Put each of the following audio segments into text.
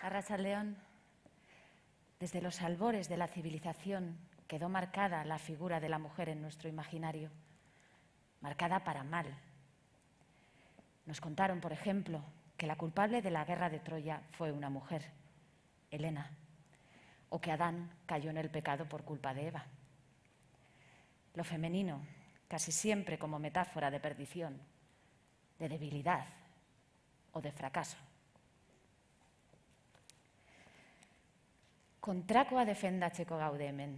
Arratsaldeon, desde los albores de la civilización quedó marcada la figura de la mujer en nuestro imaginario, marcada para mal. Nos contaron, por ejemplo, que la culpable de la guerra de Troya fue una mujer, Helena, o que Adán cayó en el pecado por culpa de Eva. Lo femenino, casi siempre como metáfora de perdición, de debilidad o de fracaso. Kontrakoa defendatzeko gaude hemen.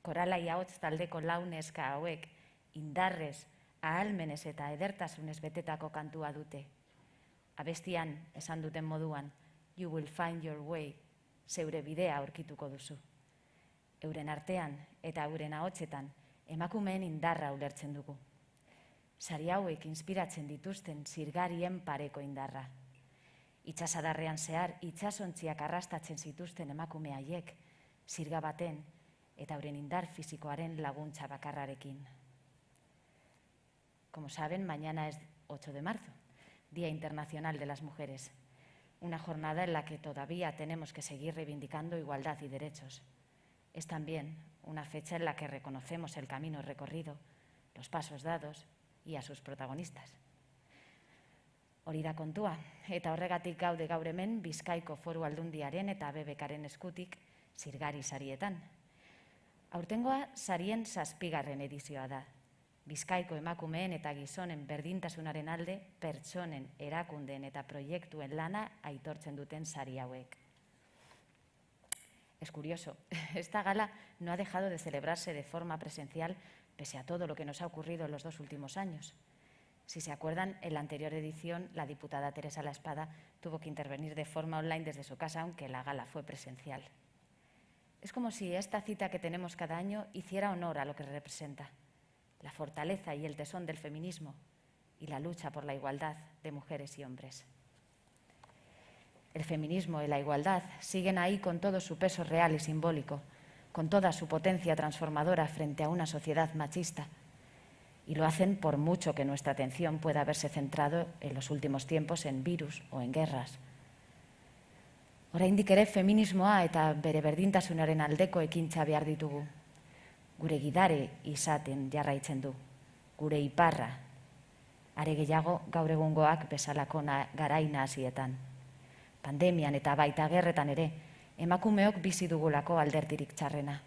Koralai ahots taldeko lau neska hauek indarrez, ahalmenez eta edertasunez betetako kantua dute. Abestian, esan duten moduan, you will find your way, zeure bidea aurkituko duzu. Euren artean eta euren ahotsetan emakumeen indarra ulertzen dugu. Sari hauek inspiratzen dituzten zirgarien pareko indarra. Itsasadarrean zehar itsasontziak arrastatzen zituzten emakume haiek, zirga baten eta euren indar fisikoaren laguntza bakarrarekin. Como saben, mañana es 8 de marzo, Día Internacional de las Mujeres, una jornada en la que todavía tenemos que seguir reivindicando igualdad y derechos. Es también una fecha en la que reconocemos el camino recorrido, los pasos dados y a sus protagonistas. Hori da kontua, eta horregatik gaude gaur hemen Bizkaiko Foru Aldundiaren eta BBKaren eskutik zirgari sarietan. Aurtengoa sarien 7. edizioa da. Bizkaiko emakumeen eta gizonen berdintasunaren alde pertsonen, erakundeen eta proiektuen lana aitortzen duten sari hauek. Es curioso, esta gala no ha dejado de celebrarse de forma presencial pese a todo lo que nos ha ocurrido en los 2 últimos años. Si se acuerdan, en la anterior edición, la diputada Teresa La Espada tuvo que intervenir de forma online desde su casa, aunque la gala fue presencial. Es como si esta cita que tenemos cada año hiciera honor a lo que representa, la fortaleza y el tesón del feminismo y la lucha por la igualdad de mujeres y hombres. El feminismo y la igualdad siguen ahí con todo su peso real y simbólico, con toda su potencia transformadora frente a una sociedad machista. Y lo hacen por mucho que nuestra atención pueda haberse centrado en los últimos tiempos en virus o en guerras. Oraindik ere feminismoa eta bere berdintasunaren aldeko ekintza behar ditugu. Gure gidare izaten jarraitzen du, gure iparra, are gehiago gaur egungoak bezalako garaina hasietan. Pandemian eta baita gerretan ere, emakumeok bizi dugulako alderdirik txarrena.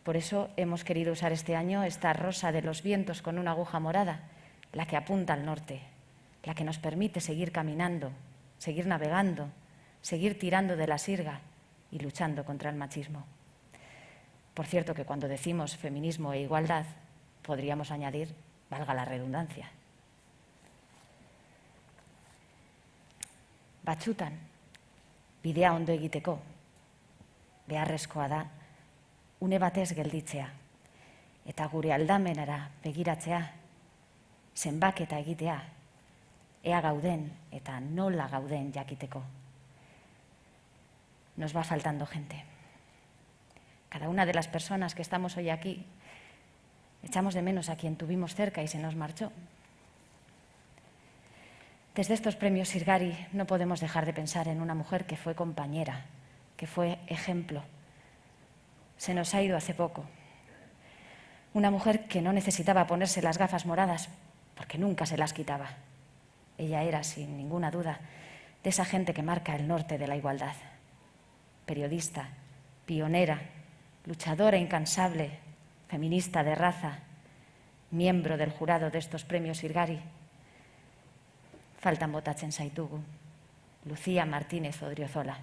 Por eso hemos querido usar este año esta rosa de los vientos con una aguja morada, la que apunta al norte, la que nos permite seguir caminando, seguir navegando, seguir tirando de la sirga y luchando contra el machismo. Por cierto que cuando decimos feminismo e igualdad, podríamos añadir, valga la redundancia. Batzutan, bidea ondo egiteko, beharrezkoa da, une batez gelditzea, eta gure aldamenara begiratzea, zenbaketa egitea, ea gauden eta nola gauden jakiteko. Nos va faltando gente. Cada una de las personas que estamos hoy aquí, echamos de menos a quien tuvimos cerca y se nos marchó. Desde estos premios Sirgari no podemos dejar de pensar en una mujer que fue compañera, que fue ejemplo. Se nos ha ido hace poco. Una mujer que no necesitaba ponerse las gafas moradas porque nunca se las quitaba. Ella era, sin ninguna duda, de esa gente que marca el norte de la igualdad. Periodista, pionera, luchadora incansable, feminista de raza, miembro del jurado de estos premios Sirgari. Faltan botatzen zaitugu. Lucía Martínez Odriozola.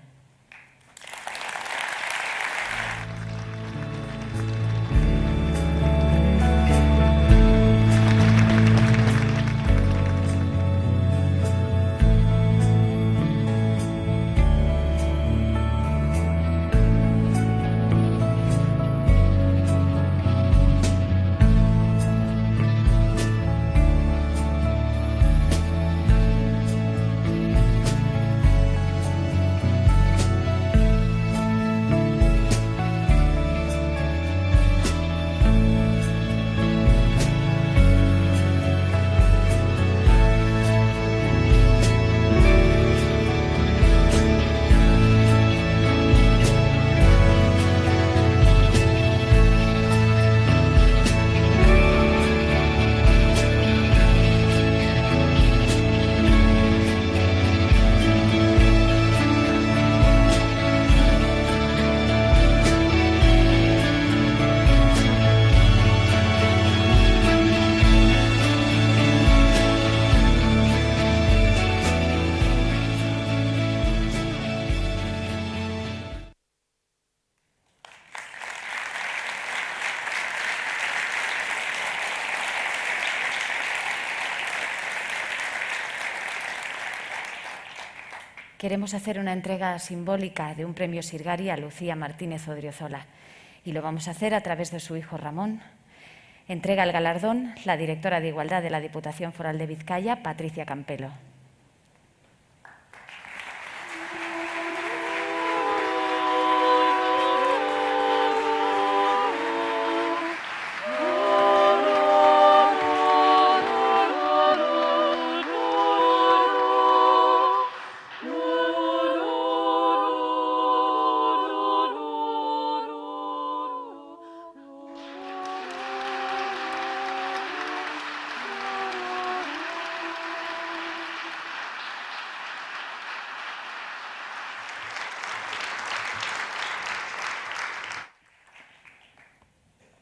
queremos hacer una entrega simbólica de un premio Sirgari a Lucía Martínez Odriozola y lo vamos a hacer a través de su hijo Ramón. Entrega el galardón la directora de Igualdad de la Diputación Foral de Vizcaya, Patricia Campelo.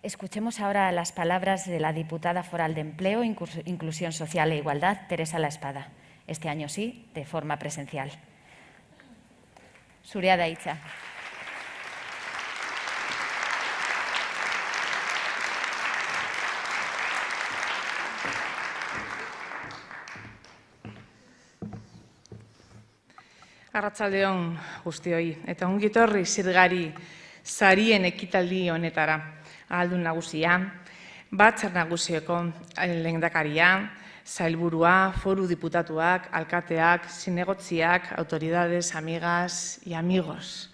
Escuchemos ahora las palabras de la diputada foral de Empleo, Inclusión Social e Igualdad, Teresa La Espada. Este año sí, de forma presencial. Zurea da hitza. Arratsaldeon guztioi, eta ongi etorri Sirgari sarien ekitaldi honetara. Ahaldun nagusia, batzar nagusieko lehendakaria, sailburua, foru diputatuak, alkateak, zinegotziak, autoridades, amigas y amigos.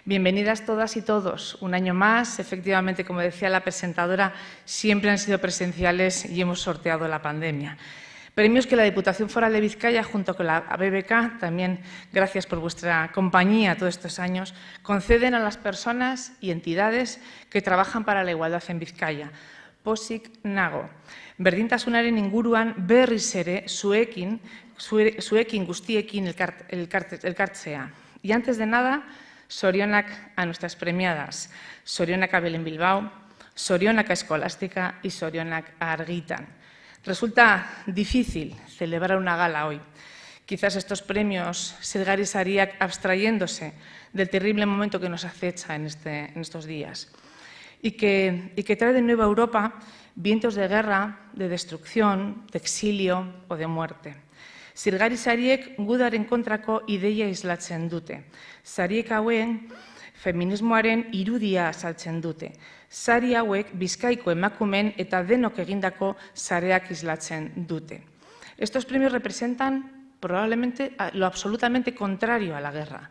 Bienvenidas todas y todos. Un año más, efectivamente, como decía la presentadora, siempre han sido presenciales y hemos sorteado la pandemia. Premios que la Diputación Foral de Vizcaya, junto con la BBK, también gracias por vuestra compañía todos estos años, conceden a las personas y entidades que trabajan para la igualdad en Vizcaya. Pozik nago. Berdintasunaren inguruan berriz ere zuekin guztiekin elkartzea. Y antes de nada, sorionak a nuestras premiadas. Sorionak a Belén Bilbao, sorionak a Eskolástica y sorionak a Argitan. Resulta difícil celebrar una gala hoy. Quizás estos premios Sirgari Sariak abstrayéndose del terrible momento que nos acecha en estos días y que trae de nuevo a Europa vientos de guerra, de destrucción, de exilio o de muerte. Sirgari Sariek gudaren kontrako ideia islatzen dute. Sariek hauen feminismoaren irudia azaltzen dute. Sari hauek Bizkaiko emakumeen eta denok egindako sareak islatzen dute. Estos premios representan probablemente lo absolutamente contrario a la guerra.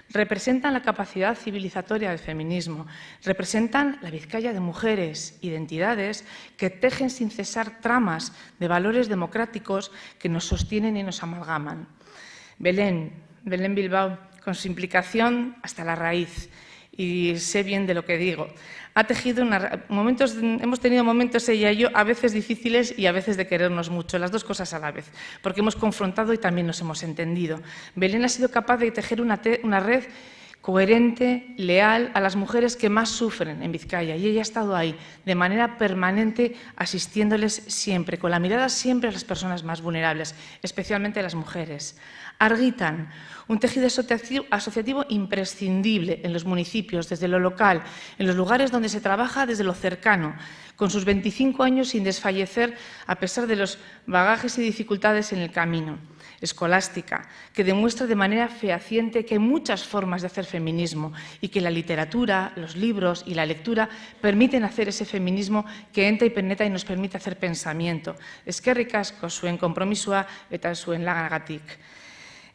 Representan la capacidad civilizatoria del feminismo, representan la Vizcaya de mujeres y de entidades que tejen sin cesar tramas de valores democráticos que nos sostienen y nos amalgaman. Belén Bilbao, con su implicación hasta la raíz, y sé bien de lo que digo. Ha tejido hemos tenido momentos ella y yo a veces difíciles y a veces de querernos mucho, las dos cosas a la vez, porque hemos confrontado y también nos hemos entendido. Belén ha sido capaz de tejer una red coherente, leal a las mujeres que más sufren en Vizcaya y ella ha estado ahí de manera permanente asistiéndoles siempre, con la mirada siempre a las personas más vulnerables, especialmente a las mujeres. Argitan, un tejido asociativo imprescindible en los municipios, desde lo local, en los lugares donde se trabaja desde lo cercano, con sus 25 años sin desfallecer a pesar de los bagajes y dificultades en el camino. Escolástica, que demuestra de manera fehaciente que hay muchas formas de hacer feminismo y que la literatura, los libros y la lectura permiten hacer ese feminismo que entra y penetra y nos permite hacer pensamiento. Eskerrik asko zuen konpromisoa eta zuen lanagatik.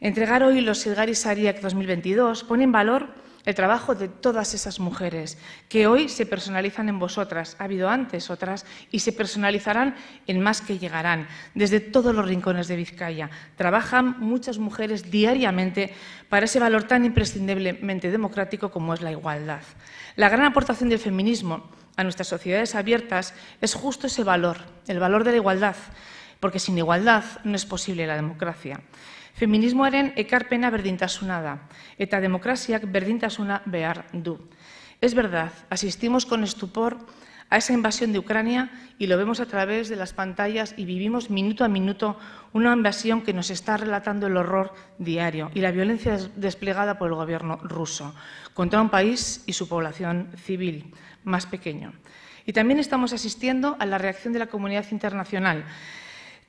Entregar hoy los Sirgari Sariak 2022 pone en valor el trabajo de todas esas mujeres que hoy se personalizan en vosotras. Ha habido antes otras y se personalizarán en más que llegarán desde todos los rincones de Vizcaya. Trabajan muchas mujeres diariamente para ese valor tan imprescindiblemente democrático como es la igualdad. La gran aportación del feminismo a nuestras sociedades abiertas es justo ese valor, el valor de la igualdad, porque sin igualdad no es posible la democracia. Feminismoaren ekarpena berdintasuna da, eta demokraziak berdintasuna behar du. Es verdad, asistimos con estupor a esa invasión de Ucrania y lo vemos a través de las pantallas y vivimos minuto a minuto una invasión que nos está relatando el horror diario y la violencia desplegada por el gobierno ruso contra un país y su población civil más pequeño. Y también estamos asistiendo a la reacción de la comunidad internacional,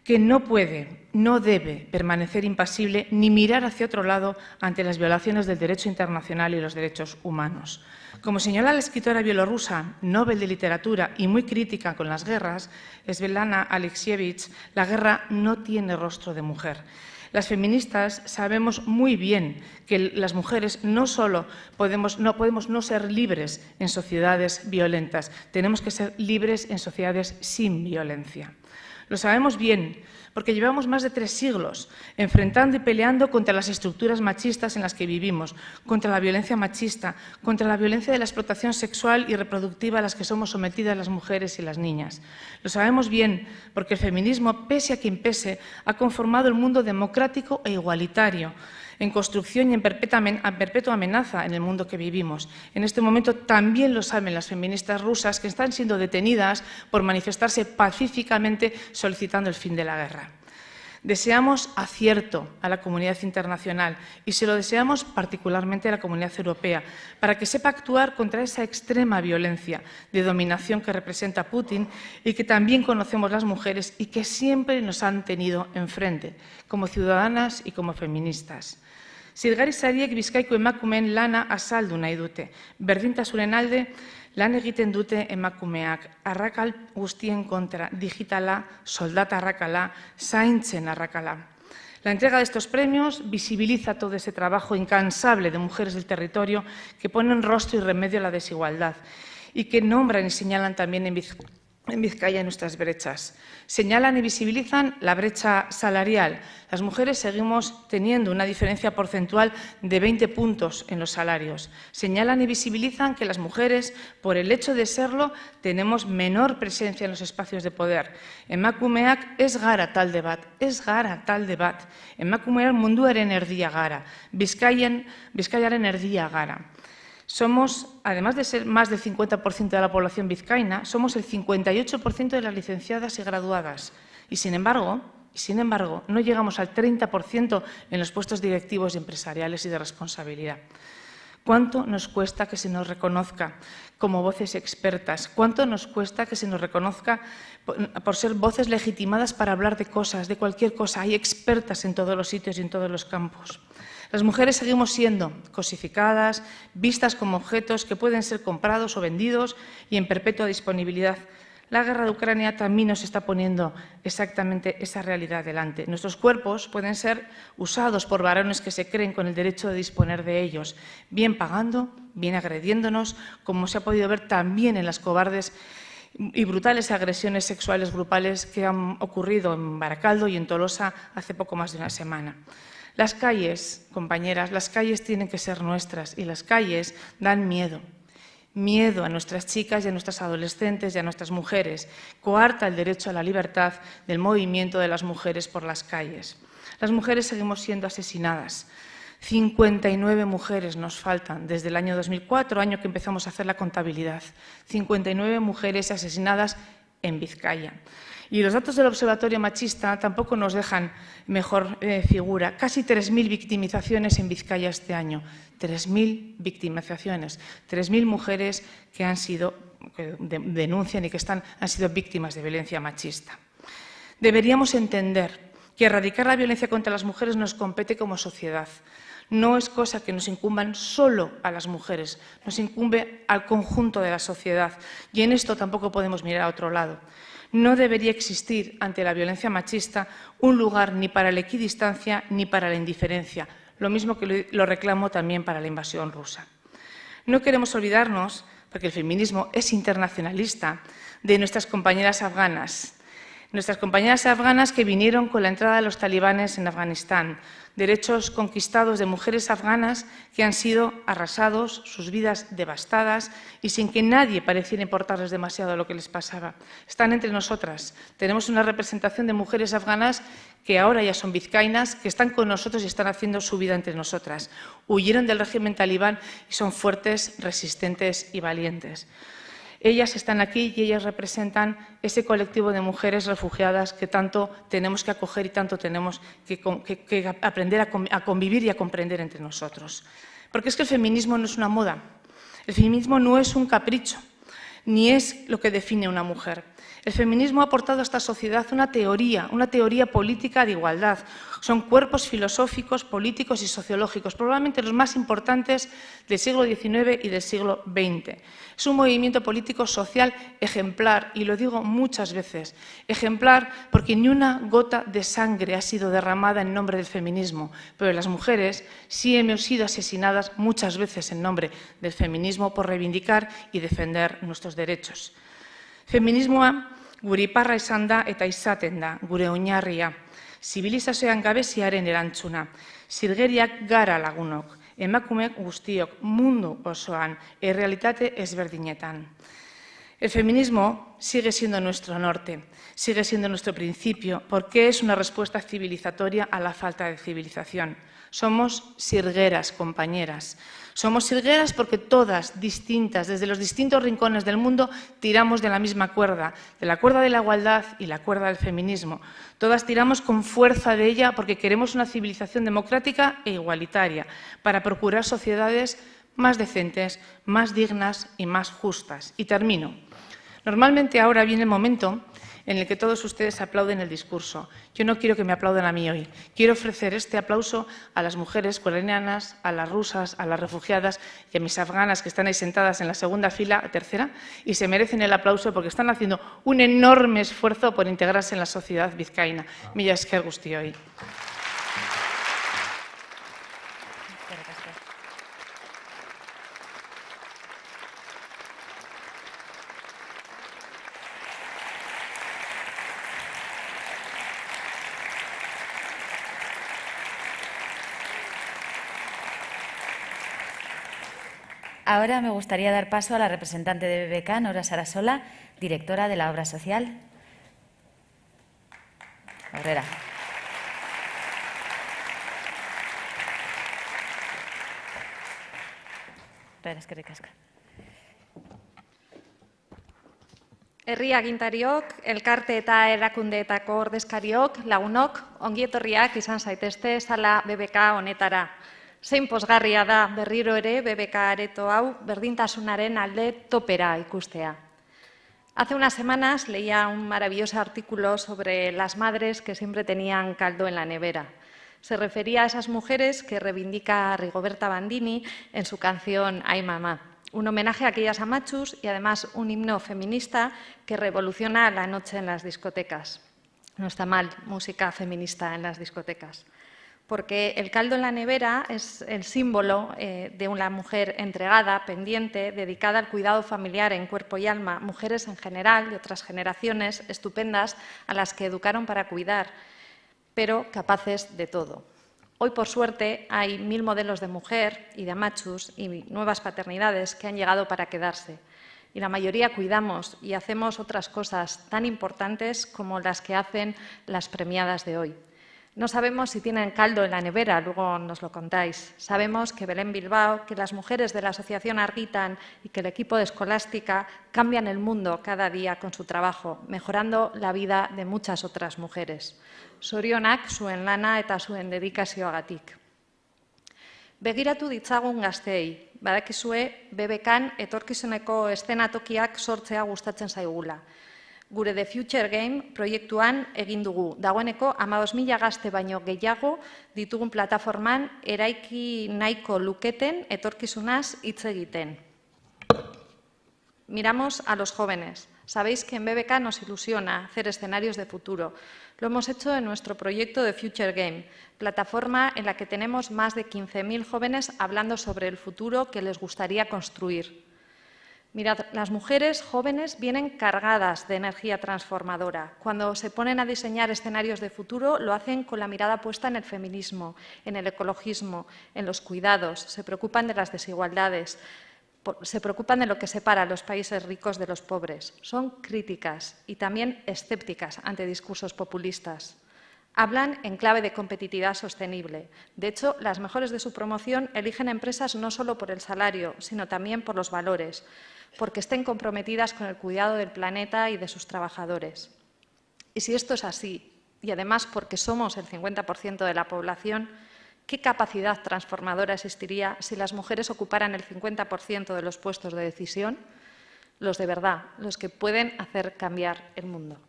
que no puede, no debe permanecer impasible ni mirar hacia otro lado ante las violaciones del derecho internacional y los derechos humanos. Como señala la escritora bielorrusa, Nobel de Literatura y muy crítica con las guerras, Svetlana Alexievich, la guerra no tiene rostro de mujer. Las feministas sabemos muy bien que las mujeres no podemos no ser libres en sociedades violentas, tenemos que ser libres en sociedades sin violencia. Lo sabemos bien porque llevamos más de 3 siglos enfrentando y peleando contra las estructuras machistas en las que vivimos, contra la violencia machista, contra la violencia de la explotación sexual y reproductiva a las que somos sometidas las mujeres y las niñas. Lo sabemos bien porque el feminismo, pese a quien pese, ha conformado el mundo democrático e igualitario, en construcción y en perpetua amenaza en el mundo que vivimos. En este momento también lo saben las feministas rusas que están siendo detenidas por manifestarse pacíficamente solicitando el fin de la guerra. Deseamos acierto a la comunidad internacional y se lo deseamos particularmente a la comunidad europea para que sepa actuar contra esa extrema violencia de dominación que representa Putin y que también conocemos las mujeres y que siempre nos han tenido enfrente, como ciudadanas y como feministas. Zilgari sariek Bizkaiko emakumeen lana azaldu nahi dute. Berdintasunen alde lan egiten dute emakumeak, arrakal guztien kontra, digitala, soldata arrakala, zaintzen arrakala. La entrega de estos premios visibiliza todo ese trabajo incansable de mujeres del territorio que ponen rostro y remedio a la desigualdad y que nombran y señalan también en Vizcaya nuestras brechas. Señalan y visibilizan la brecha salarial. Las mujeres seguimos teniendo una diferencia porcentual de 20 puntos en los salarios. Señalan y visibilizan que las mujeres, por el hecho de serlo, tenemos menor presencia en los espacios de poder. Emakumeak ez gara talde bat. Emakumeak munduaren erdia gara. Bizkaiaren erdia gara. Somos, además de ser más del 50% de la población vizcaína, somos el 58% de las licenciadas y graduadas. Y sin embargo, no llegamos al 30% en los puestos directivos y empresariales y de responsabilidad. ¿Cuánto nos cuesta que se nos reconozca como voces expertas? ¿Cuánto nos cuesta que se nos reconozca por ser voces legitimadas para hablar de cosas, de cualquier cosa? Hay expertas en todos los sitios y en todos los campos. Las mujeres seguimos siendo cosificadas, vistas como objetos que pueden ser comprados o vendidos y en perpetua disponibilidad. La guerra de Ucrania también nos está poniendo exactamente esa realidad delante. Nuestros cuerpos pueden ser usados por varones que se creen con el derecho de disponer de ellos, bien pagando, bien agrediéndonos, como se ha podido ver también en las cobardes y brutales agresiones sexuales grupales que han ocurrido en Baracaldo y en Tolosa hace poco más de una semana. Las calles, compañeras, las calles tienen que ser nuestras y las calles dan miedo. Miedo a nuestras chicas y a nuestras adolescentes y a nuestras mujeres. Coarta el derecho a la libertad del movimiento de las mujeres por las calles. Las mujeres seguimos siendo asesinadas. 59 mujeres nos faltan desde el año 2004, año que empezamos a hacer la contabilidad. 59 mujeres asesinadas en Vizcaya. Y los datos del Observatorio Machista tampoco nos dejan mejor figura. Casi 3.000 victimizaciones en Vizcaya este año. 3.000 victimizaciones. 3.000 mujeres que denuncian y que han sido víctimas de violencia machista. Deberíamos entender que erradicar la violencia contra las mujeres nos compete como sociedad. No es cosa que nos incumban solo a las mujeres, nos incumbe al conjunto de la sociedad. Y en esto tampoco podemos mirar a otro lado. No debería existir ante la violencia machista un lugar ni para la equidistancia ni para la indiferencia, lo mismo que lo reclamo también para la invasión rusa. No queremos olvidarnos, porque el feminismo es internacionalista, de nuestras compañeras afganas que vinieron con la entrada de los talibanes en Afganistán, derechos conquistados de mujeres afganas que han sido arrasados, sus vidas devastadas y sin que nadie pareciera importarles demasiado lo que les pasaba. Están entre nosotras. Tenemos una representación de mujeres afganas que ahora ya son vizcaínas, que están con nosotros y están haciendo su vida entre nosotras. Huyeron del régimen talibán y son fuertes, resistentes y valientes. Ellas están aquí y ellas representan ese colectivo de mujeres refugiadas que tanto tenemos que acoger y tanto tenemos que aprender a convivir y a comprender entre nosotros. Porque es que el feminismo no es una moda, el feminismo no es un capricho, ni es lo que define a una mujer. El feminismo ha aportado a esta sociedad una teoría política de igualdad. Son cuerpos filosóficos, políticos y sociológicos, probablemente los más importantes del siglo XIX y del siglo XX. Es un movimiento político social ejemplar, y lo digo muchas veces, ejemplar porque ni una gota de sangre ha sido derramada en nombre del feminismo, pero las mujeres sí hemos sido asesinadas muchas veces en nombre del feminismo por reivindicar y defender nuestros derechos. Feminismoa gure iparra izan da eta izaten da, gure oinarria. Zibilizazioan gabeziaren erantzuna. Zilgeriak gara lagunok, emakumeak guztiok mundu osoan, errealitate ezberdinetan. El feminismo sigue siendo nuestro norte, sigue siendo nuestro principio, porque es una respuesta civilizatoria a la falta de civilización. Somos sirgueras, compañeras. Somos sirgueras porque todas, distintas, desde los distintos rincones del mundo, tiramos de la misma cuerda, de la cuerda de la igualdad y la cuerda del feminismo. Todas tiramos con fuerza de ella porque queremos una civilización democrática e igualitaria, para procurar sociedades más decentes, más dignas y más justas. Y termino. Normalmente ahora viene el momento en el que todos ustedes aplauden el discurso. Yo no quiero que me aplaudan a mí hoy. Quiero ofrecer este aplauso a las mujeres ucranianas, a las rusas, a las refugiadas y a mis afganas que están ahí sentadas en la segunda fila, tercera, y se merecen el aplauso porque están haciendo un enorme esfuerzo por integrarse en la sociedad vizcaína. Mila esker guztioi. Ahora me gustaría dar paso a la representante de BBK, Nora Sarasola, directora de la obra social. Aurrera. Eskerrik asko. Herri agintariok, elkarte eta erakundeetako ordezkariok, lagunok, ongietorriak izan zaitezte sala BBK honetara. Zein pozgarria da berriro ere BBK areto hau berdintasunaren alde topera ikustea. Hace unas semanas leía un maravilloso artículo sobre las madres que siempre tenían caldo en la nevera. Se refería a esas mujeres que reivindica Rigoberta Bandini en su canción Ay Mamá. Un homenaje a aquellas amachus y además un himno feminista que revoluciona la noche en las discotecas. No está mal, música feminista en las discotecas. Porque el caldo en la nevera es el símbolo de una mujer entregada, pendiente, dedicada al cuidado familiar en cuerpo y alma, mujeres en general y otras generaciones estupendas a las que educaron para cuidar, pero capaces de todo. Hoy, por suerte, hay 1000 modelos de mujer y de amachus y nuevas paternidades que han llegado para quedarse. Y la mayoría cuidamos y hacemos otras cosas tan importantes como las que hacen las premiadas de hoy. No sabemos si tienen caldo en la nevera, luego nos lo contáis. Sabemos que Belén Bilbao, que las mujeres de la Asociación Argitan y que el equipo de Escolástica cambian el mundo cada día con su trabajo, mejorando la vida de muchas otras mujeres. Zorionak zuen lana eta zuen dedikazioagatik. Begiratu ditzagun gazteei, badakizue BBKan etorkizuneko eszenatokiak sortzea gustatzen zaigula. Gure The Future Game proiektuan egin dugu. Dagoeneko 15.000 gazte baino gehiago ditugun plataforman eraiki nahiko luketen etorkizunaz hitz egiten. Miramos a los jóvenes. Sabéis que en BBK nos ilusiona hacer escenarios de futuro. Lo hemos hecho en nuestro proyecto de Future Game, plataforma en la que tenemos más de 15.000 jóvenes hablando sobre el futuro que les gustaría construir. Mirad, las mujeres jóvenes vienen cargadas de energía transformadora. Cuando se ponen a diseñar escenarios de futuro, lo hacen con la mirada puesta en el feminismo, en el ecologismo, en los cuidados, se preocupan de las desigualdades, se preocupan de lo que separa a los países ricos de los pobres. Son críticas y también escépticas ante discursos populistas. Hablan en clave de competitividad sostenible. De hecho, las mejores de su promoción eligen empresas no solo por el salario, sino también por los valores, porque estén comprometidas con el cuidado del planeta y de sus trabajadores. Y si esto es así, y además porque somos el 50% de la población, ¿qué capacidad transformadora existiría si las mujeres ocuparan el 50% de los puestos de decisión? los de verdad, los que pueden hacer cambiar el mundo.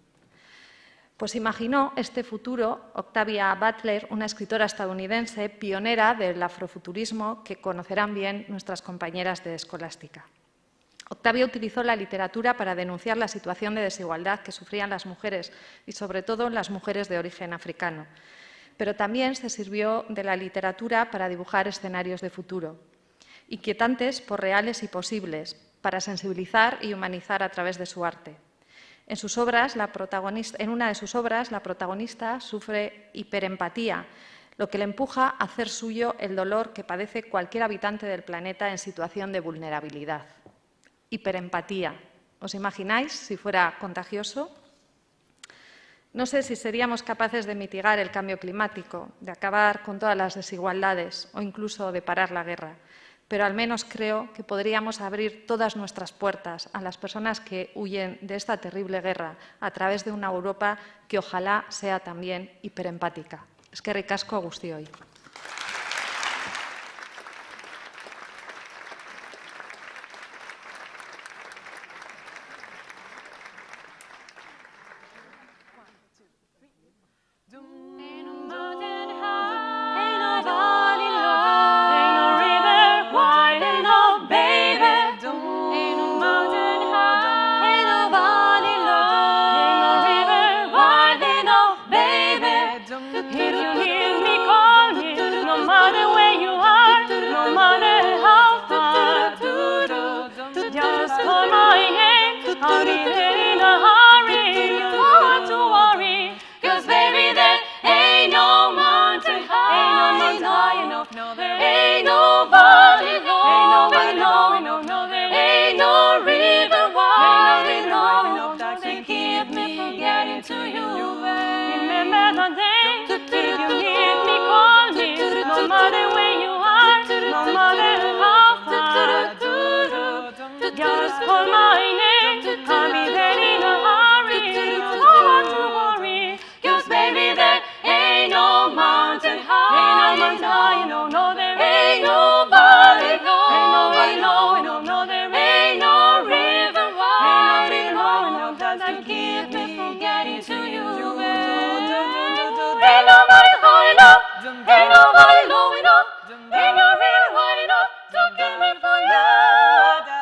Pues imaginó este futuro Octavia Butler, una escritora estadounidense pionera del afrofuturismo que conocerán bien nuestras compañeras de Escolástica. Octavia utilizó la literatura para denunciar la situación de desigualdad que sufrían las mujeres y, sobre todo, las mujeres de origen africano. Pero también se sirvió de la literatura para dibujar escenarios de futuro, inquietantes por reales y posibles, para sensibilizar y humanizar a través de su arte. En una de sus obras, la protagonista sufre hiperempatía, lo que le empuja a hacer suyo el dolor que padece cualquier habitante del planeta en situación de vulnerabilidad. Hiperempatía. ¿Os imagináis si fuera contagioso? No sé si seríamos capaces de mitigar el cambio climático, de acabar con todas las desigualdades o incluso de parar la guerra, pero al menos creo que podríamos abrir todas nuestras puertas a las personas que huyen de esta terrible guerra a través de una Europa que ojalá sea también hiperempática. Eskerrik asko guztioi. Just call my name, I'll be there in a hurry. Don't have to worry, 'cause baby there ain't no mountain high, ain't no mountain high, no, there ain't no valley low, ain't no valley low, no, there ain't no river wide, ain't no river that keep me from getting to you. Ain't no mountain high enough, ain't no valley low enough, ain't no river wide enough to keep me from you.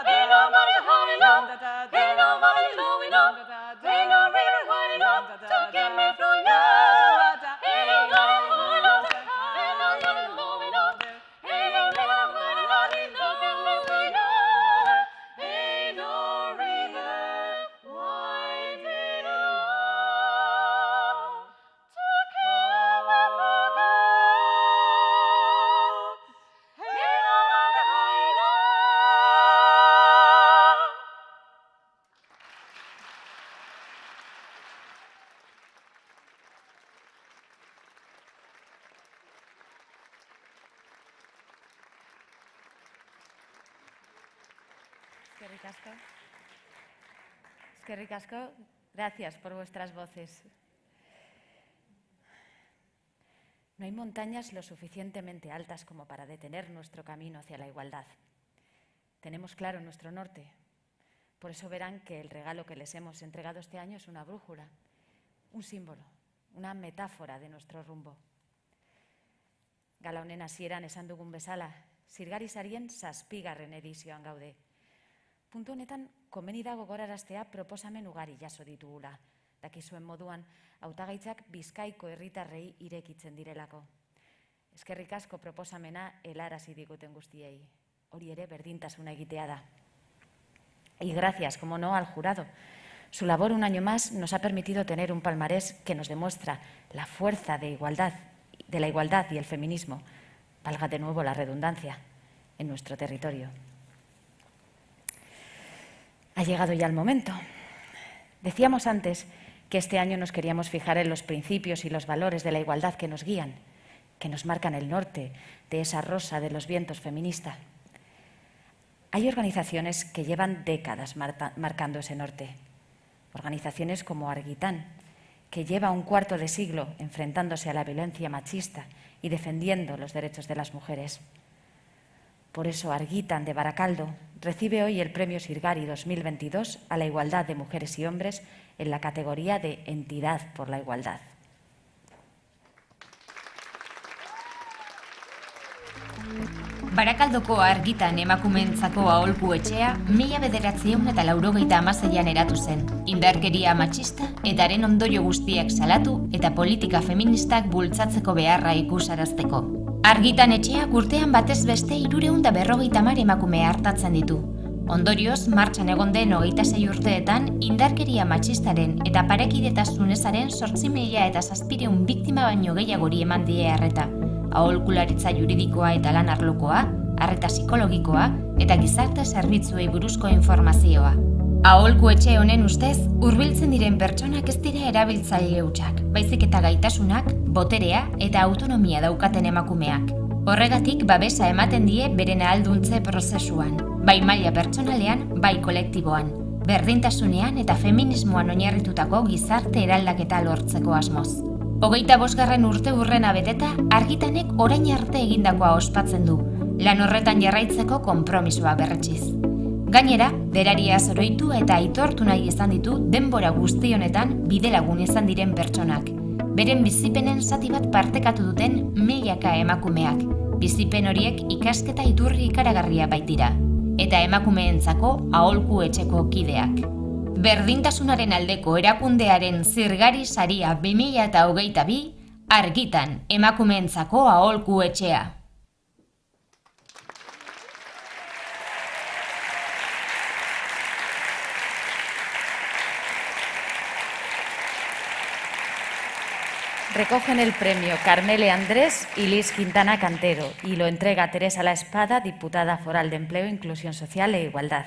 Ain't no mountain high enough, ain't no valley low enough, ain't no river wide enough to keep me from you. Ain't no mountain enough, ain't no valley low enough, ain't no river wide enough to keep me from you. Ain't no river wide enough to keep me from you. Ain't no mountain high enough. Eskerrik asko. Eskerrik asko. Gracias por vuestras voces. No hay montañas lo suficientemente altas como para detener nuestro camino hacia la igualdad. Tenemos claro nuestro norte. Por eso verán que el regalo que les hemos entregado este año es una brújula, un símbolo, una metáfora de nuestro rumbo. Gala honen hasieran esan dugun bezala, zirgari sarien zazpigarren edizioan gaude. Puntu honetan, komeni da gogoraraztea proposamen ugari jaso ditugula. Dakizuen moduan, hautagaitzak Bizkaiko herritarrei irekitzen direlako. Eskerrik asko proposamena helarazi diguten guztiei. Hori ere berdintasuna egitea da. Y gracias, como no, al jurado. Su labor un año más nos ha permitido tener un palmarés que nos demuestra la fuerza de la igualdad y el feminismo, valga de nuevo la redundancia, en nuestro territorio. Ha llegado ya el momento. Decíamos antes que este año nos queríamos fijar en los principios y los valores de la igualdad que nos guían, que nos marcan el norte de esa rosa de los vientos feminista. Hay organizaciones que llevan décadas marcando ese norte. Organizaciones como Argitán, que lleva un cuarto de siglo enfrentándose a la violencia machista y defendiendo los derechos de las mujeres. Por eso Argitan de Baracaldo recibe hoy el Premio Sirgari 2022 a la igualdad de mujeres y hombres en la categoría de Entidad por la Igualdad. Barakaldoko Argitan emakumeentzako aholku etxea 1986an eratu zen. Indarkeria matxista eta haren ondorio guztiak salatu eta politika feministak bultzatzeko beharra ikusarazteko. Argitan etxeak urtean batez beste 350 emakume hartatzen ditu. Ondorioz, martxan egon den 26 urteetan indarkeria matxistaren eta parekidetasun ezaren 8.700 biktima baino gehiagori eman die arreta. Aholkularitza juridikoa eta lan arlokoa, arreta psikologikoa eta gizarte zerbitzuei buruzko informazioa. Aholku etxe honen ustez, hurbiltzen diren pertsonak ez dira erabiltzaile hutsak, baizik eta gaitasunak, boterea eta autonomia daukaten emakumeak. Horregatik babesa ematen die beren ahalduntze prozesuan, bai maila pertsonalean, bai kolektiboan, berdintasunean eta feminismoan oinarritutako gizarte eraldaketa lortzeko asmoz. 25. urte hurrena beteta, Argitanek orain arte egindakoa ospatzen du, lan horretan jarraitzeko konpromisoa berretsiz. Gainera, beraria zoroitu eta aitortu nahi izan ditu denbora guzti honetan bidelagun izan diren pertsonak. Beren bizipenen zati bat partekatu duten milaka emakumeak, bizipen horiek ikasketa iturri ikaragarria baitira, eta emakumeentzako aholku etxeko kideak. Berdintasunaren aldeko erakundearen Zirgari saria 2022, Argitan emakumeentzako aholku etxea. Recogen el premio Carmele Andrés y Liz Quintana Cantero y lo entrega Teresa La Espada, diputada foral de Empleo, Inclusión Social e Igualdad.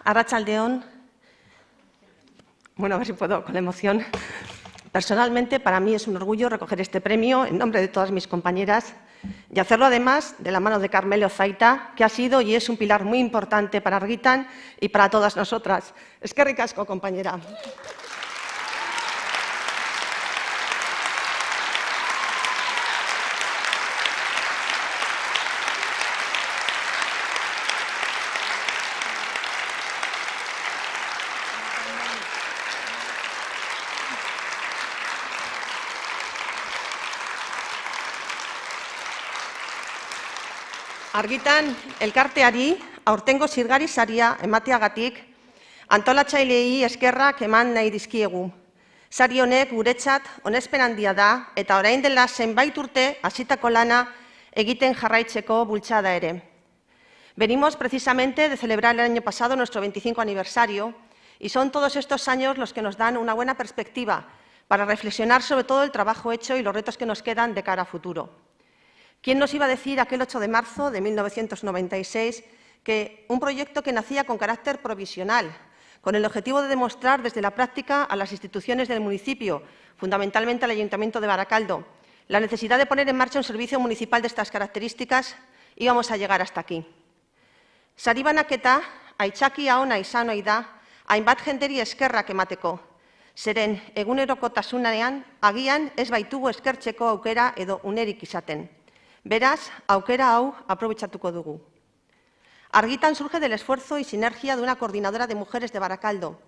Arratsaldeon. Bueno, a ver si puedo con la emoción. Personalmente, para mí es un orgullo recoger este premio en nombre de todas mis compañeras y hacerlo además de la mano de Carmele Ozaita, que ha sido y es un pilar muy importante para Argitan y para todas nosotras. Eskerrik asko, compañera. Argitan elkarteari aurtengo Zirgari saria emateagatik antolatzaileei eskerrak eman nahi dizkiegu. Sari honek guretzat onespen handia da eta orain dela zenbait urte hasitako lana egiten jarraitzeko bultzada ere. Venimos precisamente de celebrar el año pasado nuestro 25 aniversario y son todos estos años los que nos dan una buena perspectiva para reflexionar sobre todo el trabajo hecho y los retos que nos quedan de cara a futuro. ¿Quién nos iba a decir aquel 8 de marzo de 1996 que un proyecto que nacía con carácter provisional, con el objetivo de demostrar desde la práctica a las instituciones del municipio, fundamentalmente al Ayuntamiento de Baracaldo, la necesidad de poner en marcha un servicio municipal de estas características, íbamos a llegar hasta aquí? Sari banaketa, aitzakia ona izan ohi da, hainbat jenderi eskerrak emateko. Zeren, egunerokotasunean, agian ez baitugu eskertzeko aukera edo unerik izaten. Beraz, aukera hau aprobetxatuko dugu. Argitan surge del esfuerzo y sinergia de una coordinadora de mujeres de Baracaldo,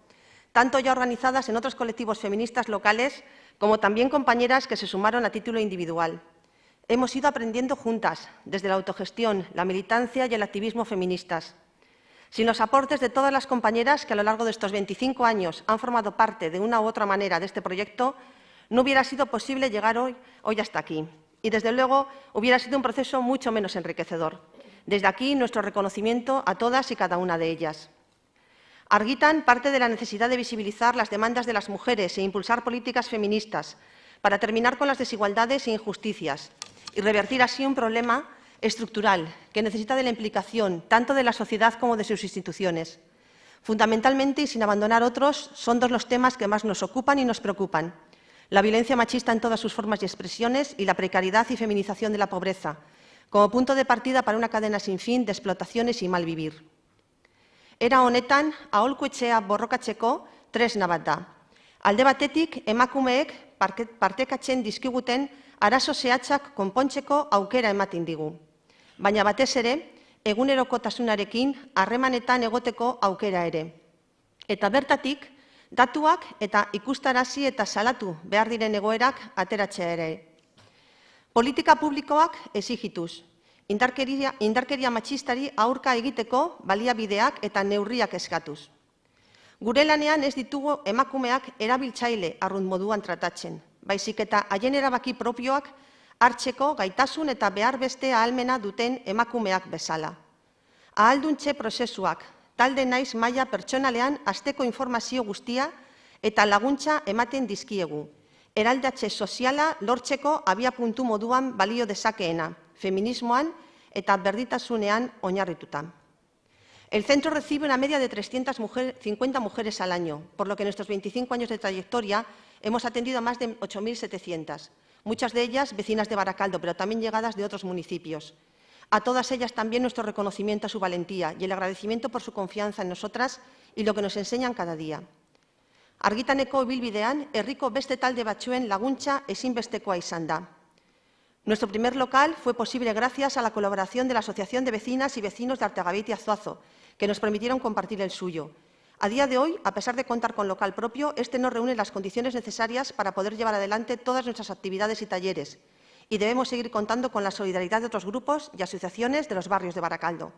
tanto ya organizadas en otros colectivos feministas locales como también compañeras que se sumaron a título individual. Hemos ido aprendiendo juntas, desde la autogestión, la militancia y el activismo feministas. Sin los aportes de todas las compañeras que a lo largo de estos 25 años han formado parte de una u otra manera de este proyecto, no hubiera sido posible llegar hoy hasta aquí. Y, desde luego, hubiera sido un proceso mucho menos enriquecedor. Desde aquí, nuestro reconocimiento a todas y cada una de ellas. Argitan parte de la necesidad de visibilizar las demandas de las mujeres e impulsar políticas feministas para terminar con las desigualdades e injusticias y revertir así un problema estructural que necesita de la implicación tanto de la sociedad como de sus instituciones. Fundamentalmente, y sin abandonar otros, son dos los temas que más nos ocupan y nos preocupan: la violencia machista en todas sus formas y expresiones y la precariedad y feminización de la pobreza, como punto de partida para una cadena sin fin de explotaciones y malvivir. Era honetan, aholku etxea borrokatzeko tresna bat da. Alde batetik, emakumeek partekatzen dizkiguten arazo zehatzak konpontzeko aukera ematen digu. Baina batez ere, egunerokotasunarekin harremanetan egoteko aukera ere. Eta bertatik, datuak eta ikustarazi eta salatu behar diren egoerak ateratzea ere. Politika publikoak exigituz, indarkeria matxistari aurka egiteko baliabideak eta neurriak eskatuz. Gure lanean ez ditugu emakumeak erabiltzaile arrunt moduan tratatzen, baizik eta haien erabaki propioak hartzeko gaitasun eta behar beste ahalmena duten emakumeak bezala. Ahalduntze prozesuak, talde naiz maila pertsonalean asteko informazio guztia eta laguntza ematen dizkiegu. Eraldatze soziala lortzeko abiapuntu moduan balio dezakeena, feminismoan eta berdintasunean oinarrituta. El centro recibe una media de 350 mujeres al año, por lo que en estos 25 años de trayectoria hemos atendido a más de 8.700, muchas de ellas vecinas de Baracaldo, pero también llegadas de otros municipios. A todas ellas también nuestro reconocimiento a su valentía y el agradecimiento por su confianza en nosotras y lo que nos enseñan cada día. Argitaneko ibilbidean, herriko beste talde batzuen laguntza ezinbestekoa izan da. Nuestro primer local fue posible gracias a la colaboración de la Asociación de Vecinas y Vecinos de Artegavit y Azuazo, que nos permitieron compartir el suyo. A día de hoy, a pesar de contar con local propio, este no reúne las condiciones necesarias para poder llevar adelante todas nuestras actividades y talleres, y debemos seguir contando con la solidaridad de otros grupos y asociaciones de los barrios de Baracaldo.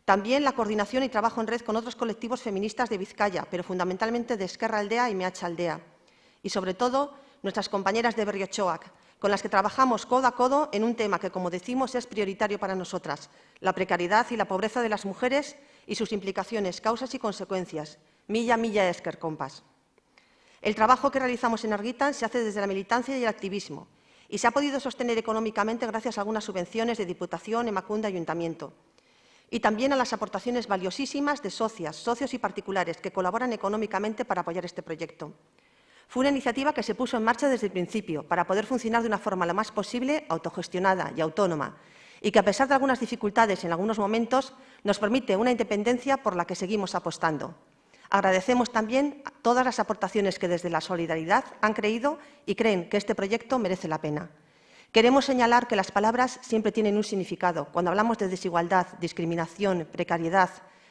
También la coordinación y trabajo en red con otros colectivos feministas de Vizcaya, pero fundamentalmente de Esquerra Aldea y Meacha Aldea. Y, sobre todo, nuestras compañeras de Berriotxoak, con las que trabajamos codo a codo en un tema que, como decimos, es prioritario para nosotras: la precariedad y la pobreza de las mujeres y sus implicaciones, causas y consecuencias. Mila esker, compas. El trabajo que realizamos en Argitan se hace desde la militancia y el activismo y se ha podido sostener económicamente gracias a algunas subvenciones de Diputación, Emakunde, Ayuntamiento. Y también a las aportaciones valiosísimas de socias, socios y particulares que colaboran económicamente para apoyar este proyecto. Fue una iniciativa que se puso en marcha desde el principio para poder funcionar de una forma lo más posible autogestionada y autónoma, y que, a pesar de algunas dificultades en algunos momentos, nos permite una independencia por la que seguimos apostando. Agradecemos también todas las aportaciones que desde la solidaridad han creído y creen que este proyecto merece la pena. Queremos señalar que las palabras siempre tienen un significado. Cuando hablamos de desigualdad, discriminación, precariedad,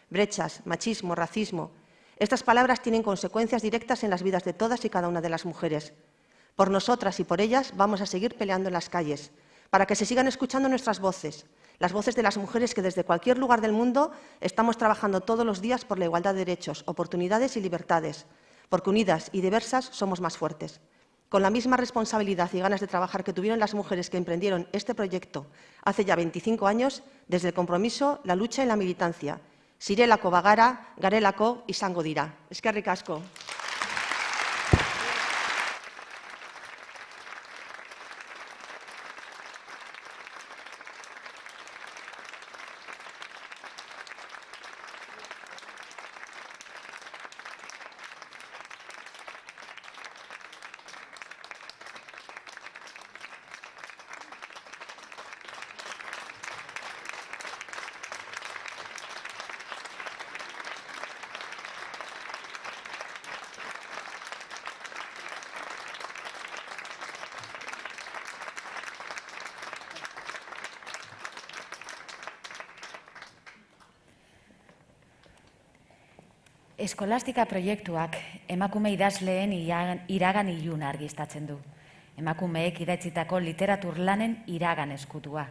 brechas, machismo, racismo, estas palabras tienen consecuencias directas en las vidas de todas y cada una de las mujeres. Por nosotras y por ellas vamos a seguir peleando en las calles, para que se sigan escuchando nuestras voces, las voces de las mujeres que desde cualquier lugar del mundo estamos trabajando todos los días por la igualdad de derechos, oportunidades y libertades, porque unidas y diversas somos más fuertes. Con la misma responsabilidad y ganas de trabajar que tuvieron las mujeres que emprendieron este proyecto hace ya 25 años, desde el compromiso, la lucha y la militancia. Sirelako bagara, garelako izango dira. Eskerrik asko. Eskolastika proiektuak emakume idazleen iragan iluna argiztatzen du. Emakumeek idatzitako literatur lanen iragan eskutua.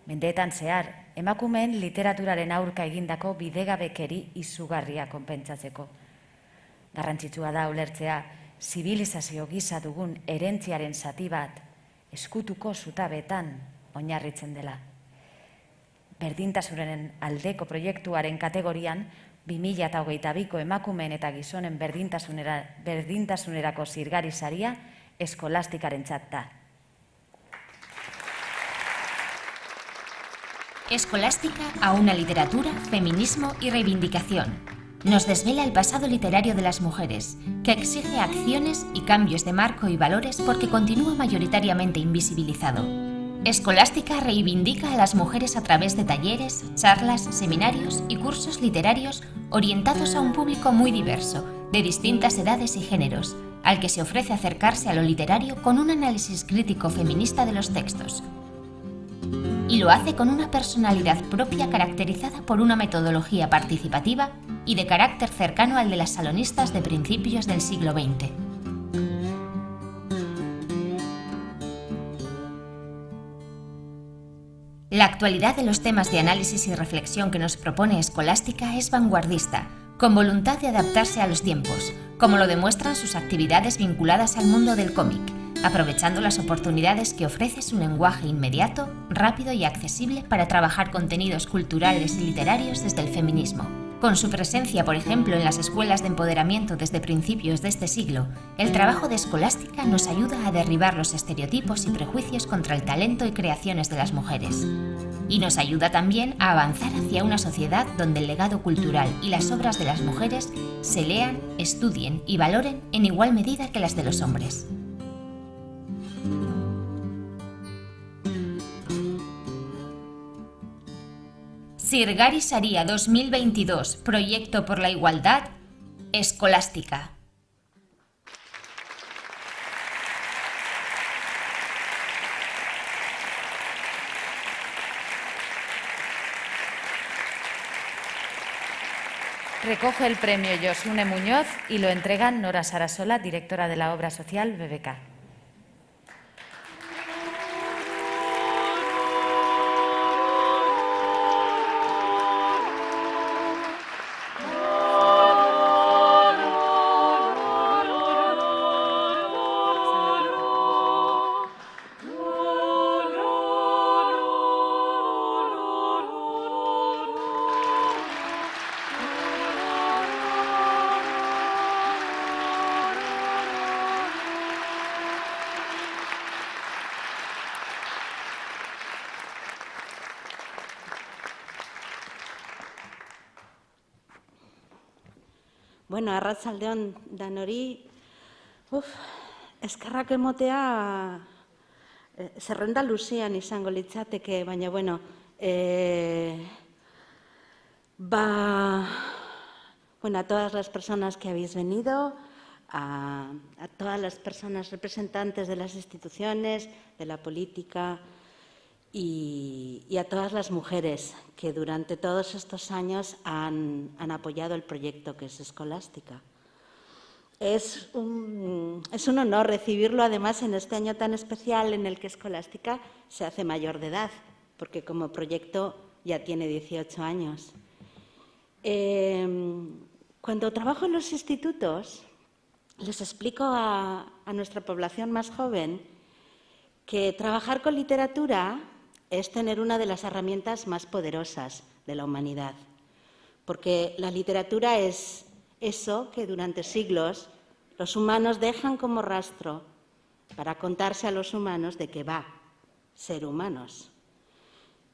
Mendeetan zehar, emakumeen literaturaren aurka egindako bidegabekeri izugarria konpentsatzeko. Garrantzitsua da ulertzea, zibilizazio gisa dugun herentziaren zati bat eskutuko zutabetan oinarritzen dela. Berdintasunaren aldeko proiektuaren kategorian 2022ko emakumeen eta gizonen berdintasunerako zirgari saria eskolastikarentzat da. Escolástica a una literatura, feminismo y reivindicación. Nos desvela el pasado literario de las mujeres, que exige acciones y cambios de marco y valores porque continúa mayoritariamente invisibilizado. Escolástica reivindica a las mujeres a través de talleres, charlas, seminarios y cursos literarios orientados a un público muy diverso, de distintas edades y géneros, al que se ofrece acercarse a lo literario con un análisis crítico feminista de los textos. Y lo hace con una personalidad propia caracterizada por una metodología participativa y de carácter cercano al de las salonistas de principios del siglo XX. La actualidad de los temas de análisis y reflexión que nos propone Escolástica es vanguardista, con voluntad de adaptarse a los tiempos, como lo demuestran sus actividades vinculadas al mundo del cómic, aprovechando las oportunidades que ofrece su lenguaje inmediato, rápido y accesible para trabajar contenidos culturales y literarios desde el feminismo. Con su presencia, por ejemplo, en las escuelas de empoderamiento desde principios de este siglo, el trabajo de Escolástica nos ayuda a derribar los estereotipos y prejuicios contra el talento y creaciones de las mujeres. Y nos ayuda también a avanzar hacia una sociedad donde el legado cultural y las obras de las mujeres se lean, estudien y valoren en igual medida que las de los hombres. Zirgari Saria 2022, Proyecto por la Igualdad, Escolástica. Recoge el premio Josune Muñoz y lo entregan Nora Sarasola, directora de la obra social BBK. Bueno, arratsaldeon danori, eskerrak emotea zerrenda luzean izango litzateke, baina bueno, a todas las personas que habéis venido, a todas las personas representantes de las instituciones, de la política y a todas las mujeres que durante todos estos años han apoyado el proyecto que es Escolástica. Es un honor recibirlo, además, en este año tan especial en el que Escolástica se hace mayor de edad, porque como proyecto ya tiene 18 años. Cuando trabajo en los institutos, les explico a nuestra población más joven que trabajar con literatura es tener una de las herramientas más poderosas de la humanidad, porque la literatura es eso que durante siglos los humanos dejan como rastro para contarse a los humanos de que va, ser humanos.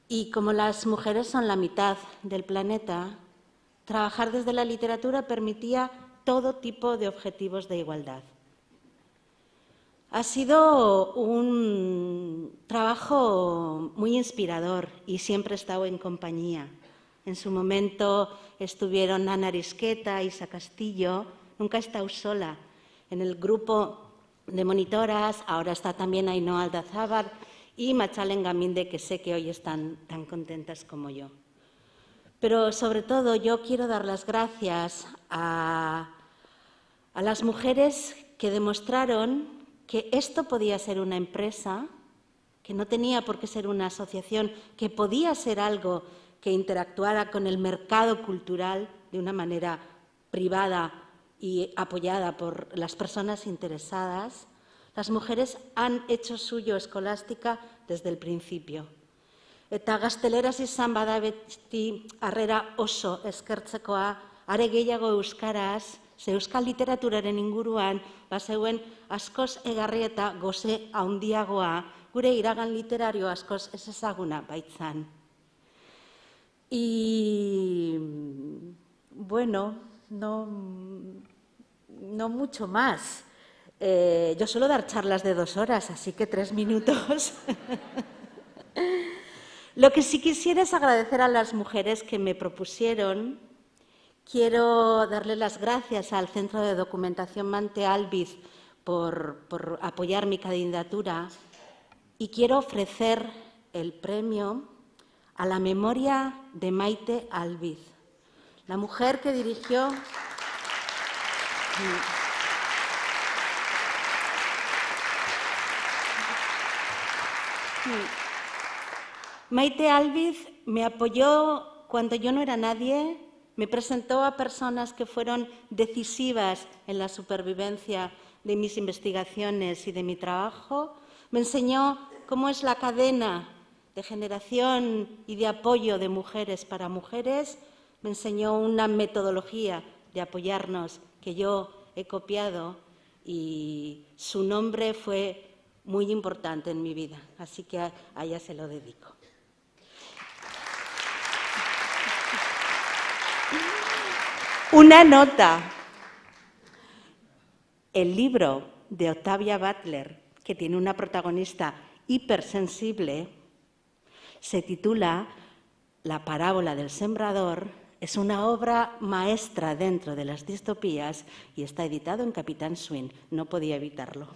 Y como las mujeres son la mitad del planeta, trabajar desde la literatura permitía todo tipo de objetivos de igualdad. Ha sido un trabajo muy inspirador y siempre he estado en compañía. En su momento estuvieron Ana Arisqueta, Isa Castillo, nunca he estado sola. En el grupo de monitoras ahora está también Ainhoa Aldazábal y Machalen Gaminde, que sé que hoy están tan contentas como yo. Pero sobre todo yo quiero dar las gracias a las mujeres que demostraron que esto podía ser una empresa, que no tenía por qué ser una asociación, que podía ser algo que interactuara con el mercado cultural de una manera privada y apoyada por las personas interesadas. Las mujeres han hecho suyo Eskolástica desde el principio. Eta gazteleraz izan bada beti harrera oso eskertzekoa, are gehiago euskaraz, ze euskal literaturaren inguruan bazeuen askoz egarri eta goze handiagoa, gure iragan literario askoz ez ezaguna baitzan. Y bueno, no mucho más. Yo suelo dar charlas de 2 horas, así que 3 minutos. Lo que sí quisiera es agradecer a las mujeres que me propusieron. Quiero darle las gracias al Centro de Documentación Maite Albiz por apoyar mi candidatura y quiero ofrecer el premio a la memoria de Maite Albiz, la mujer que dirigió... Maite Albiz me apoyó cuando yo no era nadie, me presentó a personas que fueron decisivas en la supervivencia de mis investigaciones y de mi trabajo, me enseñó cómo es la cadena de generación y de apoyo de mujeres para mujeres, me enseñó una metodología de apoyarnos que yo he copiado y su nombre fue muy importante en mi vida, así que a ella se lo dedico. Una nota. El libro de Octavia Butler, que tiene una protagonista hipersensible, se titula La parábola del sembrador. Es una obra maestra dentro de las distopías y está editado en Capitán Swing. No podía evitarlo.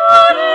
Tore,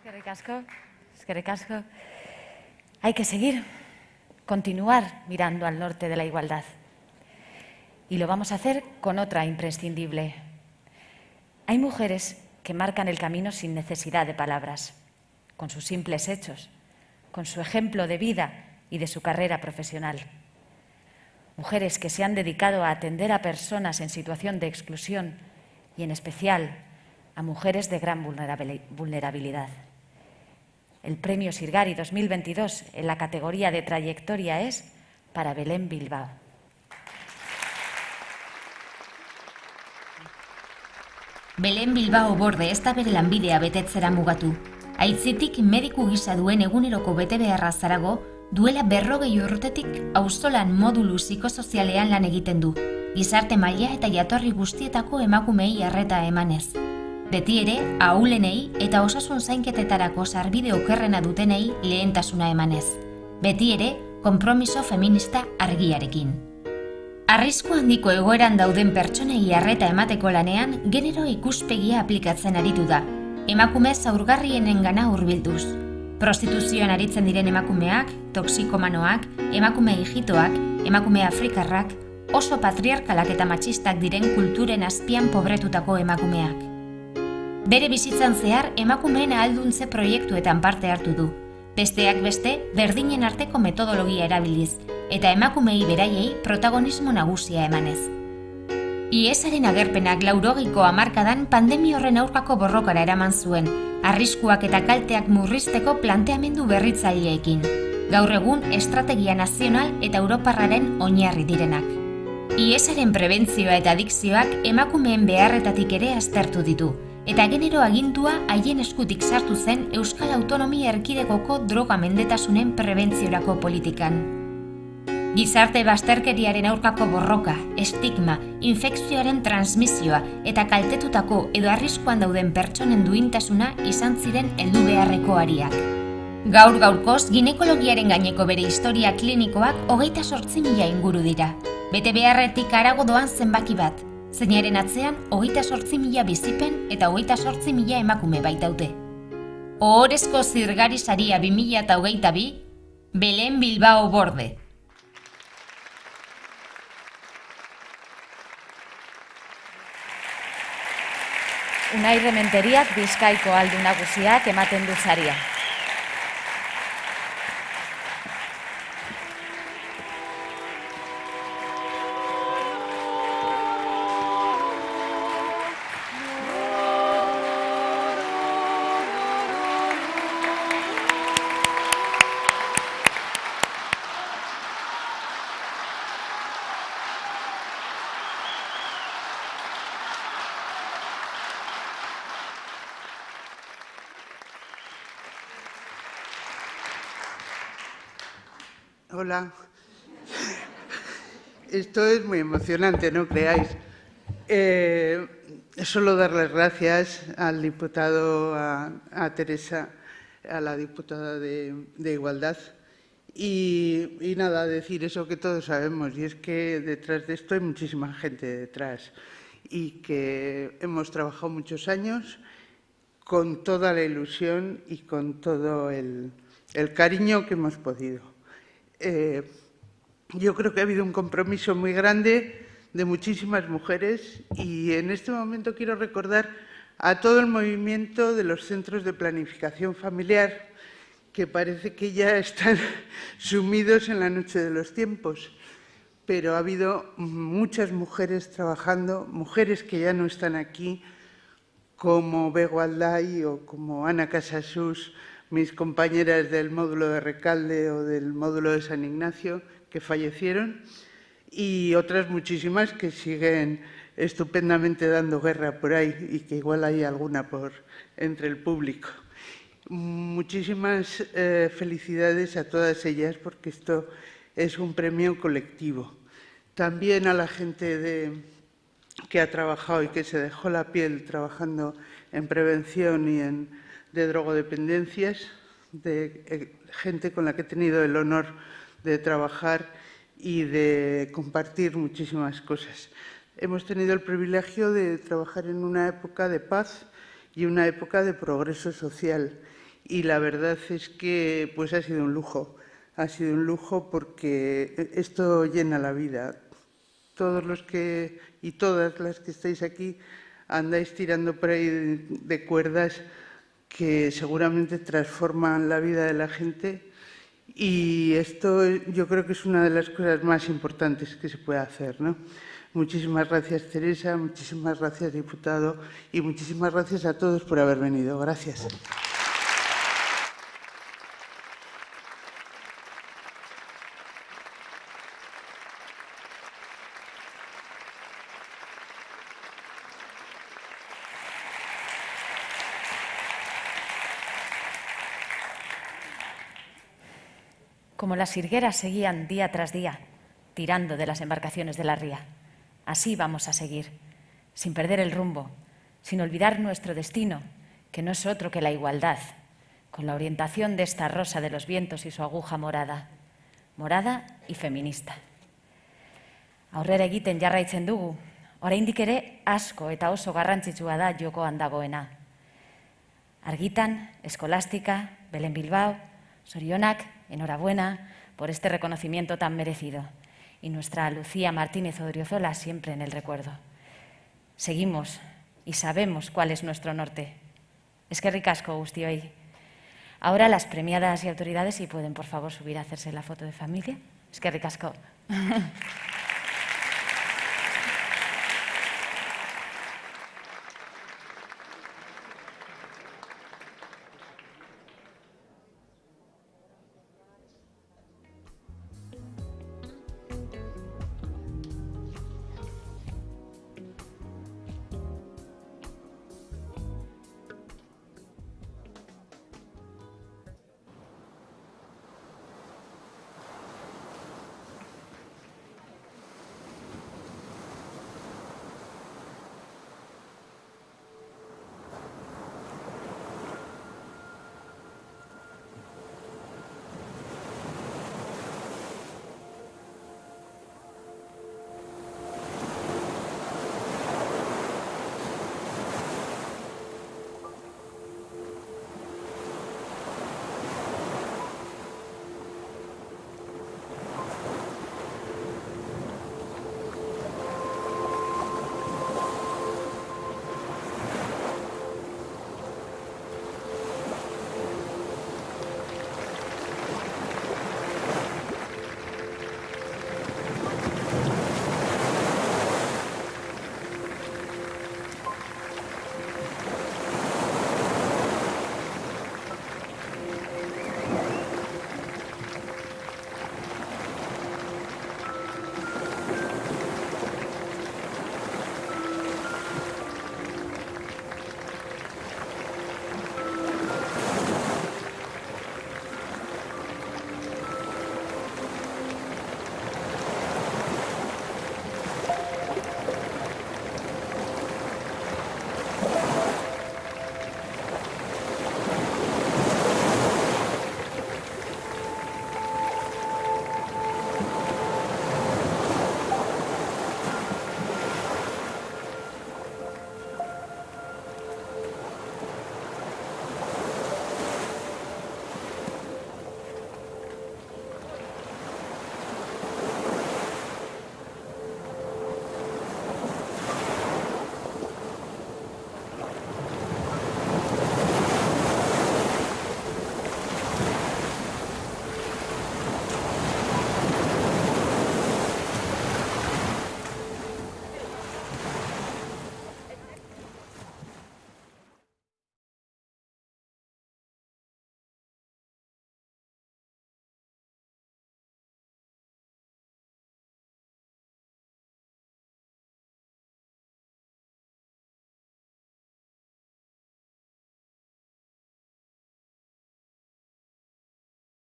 Eskerrik asko. Hay que seguir, continuar mirando al norte de la igualdad. Y lo vamos a hacer con otra imprescindible. Hay mujeres que marcan el camino sin necesidad de palabras, con sus simples hechos, con su ejemplo de vida y de su carrera profesional. Mujeres que se han dedicado a atender a personas en situación de exclusión y, en especial, a mujeres de gran vulnerabilidad. El Premio Sirgari 2022 en la categoría de trayectoria es para Belén Bilbao. Belén Bilbao Borde ez da bere lanbidea betetzera mugatu. Aitzitik mediku gisa duen eguneroko betebeharra zarago, duela 40 urtetik auzolan modulu psikosozialean lan egiten du, gizarte maila eta jatorri guztietako emakumei arreta emanez. Beti ere, ahulenei eta osasun zainketetarako sarbide okerrena dutenei lehentasuna emanez. Beti ere, konpromiso feminista argiarekin. Arrisku handiko egoeran dauden pertsonei arreta emateko lanean, genero ikuspegia aplikatzen aritu da, emakume zaurgarrienengana hurbilduz. Prostituzioan aritzen diren emakumeak, toxikomanoak, emakume hijitoak, emakume afrikarrak, oso patriarkalak eta matxistak diren kulturen azpian pobretutako emakumeak. Bere bizitzan zehar emakumeen ahalduntze proiektuetan parte hartu du. Besteak beste, berdinen arteko metodologia erabiliz, eta emakumei beraiei protagonismo nagusia emanez. IESaren agerpenak 80ko hamarkadan pandemia horren aurkako borrokara eraman zuen, arriskuak eta kalteak murrizteko planteamendu berritzaileekin. Gaur egun estrategia nazional eta europarraren oinarri direnak. IESaren prebentzioa eta adikzioak emakumeen beharretatik ere aztertu ditu, eta genero agindua haien eskutik sartu zen Euskal Autonomia Erkidegoko droga mendetasunen prebentziorako politikan. Gizarte bazterkeriaren aurkako borroka, estigma, infekzioaren transmisioa eta kaltetutako edo arriskuan dauden pertsonen duintasuna izan ziren heldu beharreko ariak. Gaur-gaurkoz, ginekologiaren gaineko bere historia klinikoak 28.000 inguru dira. Bete beharretik harago doan zenbaki bat, zeinaren atzean 28.000 bizipen eta 28.000 emakume baitaute. Ohorezko Zirgari saria 2022, Belén Bilbao Borde. Unai Rementeriak Bizkaiko Aldu Nagusiak ematen du saria. Hola. Esto es muy emocionante, no creáis. Solo dar las gracias al diputado, a Teresa, a la diputada de Igualdad. Y nada, decir eso que todos sabemos, y es que detrás de esto hay muchísima gente detrás y que hemos trabajado muchos años con toda la ilusión y con todo el cariño que hemos podido. Yo creo que ha habido un compromiso muy grande de muchísimas mujeres y en este momento quiero recordar a todo el movimiento de los centros de planificación familiar que parece que ya están sumidos en la noche de los tiempos, pero ha habido muchas mujeres trabajando, mujeres que ya no están aquí, como Bego Alday o como Ana Casasus, mis compañeras del módulo de Recalde o del módulo de San Ignacio, que fallecieron, y otras muchísimas que siguen estupendamente dando guerra por ahí y que igual hay alguna entre el público. Muchísimas felicidades a todas ellas porque esto es un premio colectivo. También a la gente que ha trabajado y que se dejó la piel trabajando en prevención y de drogodependencias, de gente con la que he tenido el honor de trabajar y de compartir muchísimas cosas. Hemos tenido el privilegio de trabajar en una época de paz y una época de progreso social. y la verdad es que pues ha sido un lujo. Ha sido un lujo porque esto llena la vida. Todos los que y todas las que estáis aquí andáis tirando por ahí de cuerdas que seguramente transforman la vida de la gente, y esto yo creo que es una de las cosas más importantes que se puede hacer, ¿no? Muchísimas gracias, Teresa, muchísimas gracias, diputado, y muchísimas gracias a todos por haber venido. Gracias. Como las higueras seguían día tras día, tirando de las embarcaciones de la ría. Así vamos a seguir, sin perder el rumbo, sin olvidar nuestro destino, que no es otro que la igualdad, con la orientación de esta rosa de los vientos y su aguja morada, morada y feminista. Aurrera egiten jarraitzen dugu, oraindik ere asko eta oso garrantzitsua da jokoan dagoena. Argitan, Eskolástica, Belén Bilbao, Zorionak, enhorabuena por este reconocimiento tan merecido. Y nuestra Lucía Martínez Odriozola siempre en el recuerdo. Seguimos y sabemos cuál es nuestro norte. Eskerrik asko guztioi. Ahora las premiadas y autoridades, si pueden por favor subir a hacerse la foto de familia. Eskerrik asko.